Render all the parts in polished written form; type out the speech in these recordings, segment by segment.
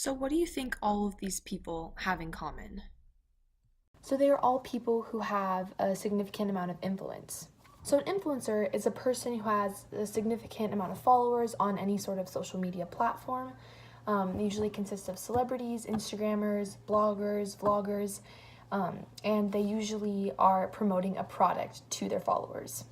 So what do you think all of these people have in common? So they are all people who have a significant amount of influence. So an influencer is a person who has a significant amount of followers on any sort of social media platform. Usually consists of celebrities, Instagrammers, bloggers, vloggers, and they usually are promoting a product to their followers.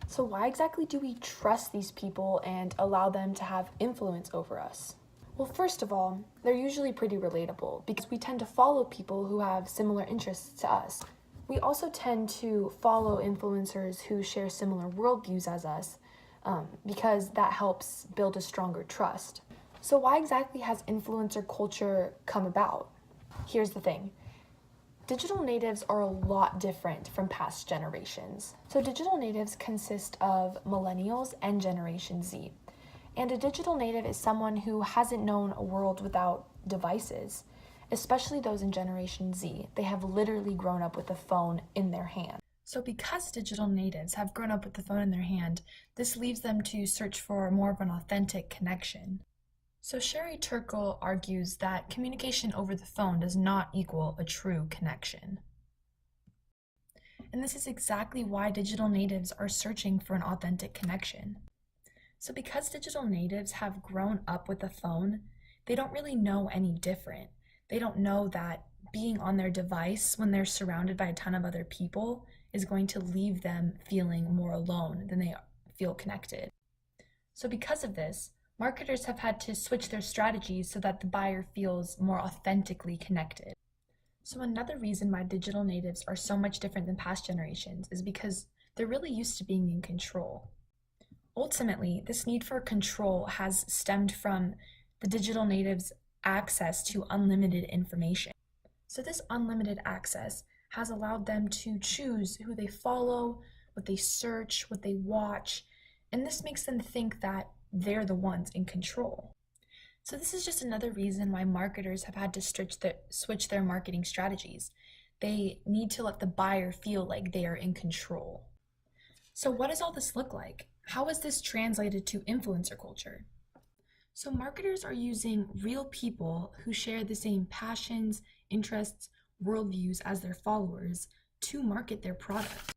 So why exactly do we trust these people and allow them to have influence over us? Well, first of all, they're usually pretty relatable because we tend to follow people who have similar interests to us. We also tend to follow influencers who share similar worldviews as us because that helps build a stronger trust. So why exactly has influencer culture come about? Here's the thing. Digital natives are a lot different from past generations. So digital natives consist of millennials and Generation Z. And a digital native is someone who hasn't known a world without devices, especially those in Generation Z. They have literally grown up with a phone in their hand. So because digital natives have grown up with the phone in their hand, this leaves them to search for more of an authentic connection. So Sherry Turkle argues that communication over the phone does not equal a true connection. And this is exactly why digital natives are searching for an authentic connection. So because digital natives have grown up with a phone, they don't really know any different. They don't know that being on their device when they're surrounded by a ton of other people is going to leave them feeling more alone than they feel connected. So because of this, marketers have had to switch their strategies so that the buyer feels more authentically connected. So another reason why digital natives are so much different than past generations is because they're really used to being in control. Ultimately, this need for control has stemmed from the digital natives' access to unlimited information. So this unlimited access has allowed them to choose who they follow, what they search, what they watch, and this makes them think that they're the ones in control. So this is just another reason why marketers have had to switch their marketing strategies. They need to let the buyer feel like they are in control. So what does all this look like? How is this translated to influencer culture? So marketers are using real people who share the same passions, interests, worldviews as their followers to market their product.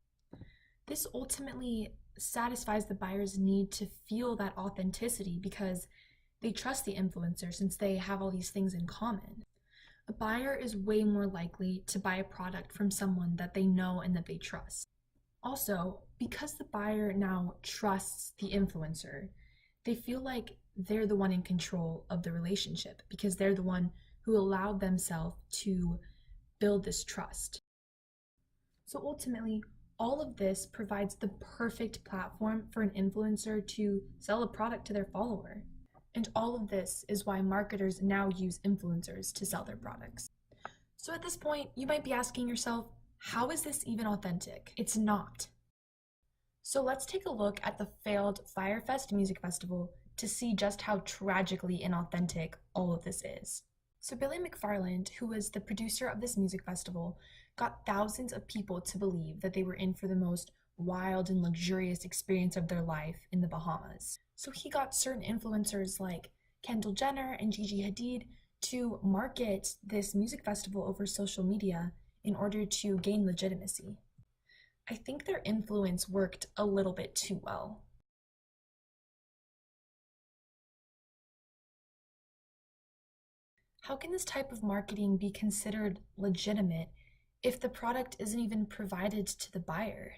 This ultimately satisfies the buyer's need to feel that authenticity because they trust the influencer since they have all these things in common. A buyer is way more likely to buy a product from someone that they know and that they trust. Also, because the buyer now trusts the influencer, they feel like they're the one in control of the relationship because they're the one who allowed themselves to build this trust. So ultimately, all of this provides the perfect platform for an influencer to sell a product to their follower. And all of this is why marketers now use influencers to sell their products. So at this point, you might be asking yourself, how is this even authentic? It's not. So let's take a look at the failed Firefest Music Festival to see just how tragically inauthentic all of this is. So Billy McFarland, who was the producer of this music festival, got thousands of people to believe that they were in for the most wild and luxurious experience of their life in the Bahamas. So he got certain influencers like Kendall Jenner and Gigi Hadid to market this music festival over social media in order to gain legitimacy. I think their influence worked a little bit too well. How can this type of marketing be considered legitimate if the product isn't even provided to the buyer?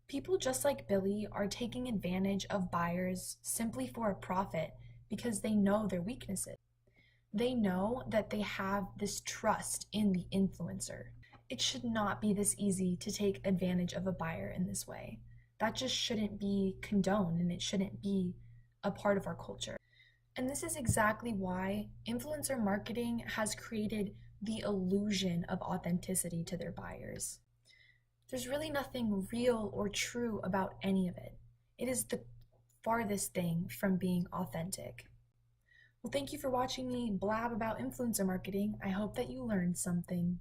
People just like Billy are taking advantage of buyers simply for a profit because they know their weaknesses. They know that they have this trust in the influencer. It should not be this easy to take advantage of a buyer in this way. That just shouldn't be condoned and it shouldn't be a part of our culture. And this is exactly why influencer marketing has created the illusion of authenticity to their buyers. There's really nothing real or true about any of it. It is the farthest thing from being authentic. Well, thank you for watching me blab about influencer marketing. I hope that you learned something.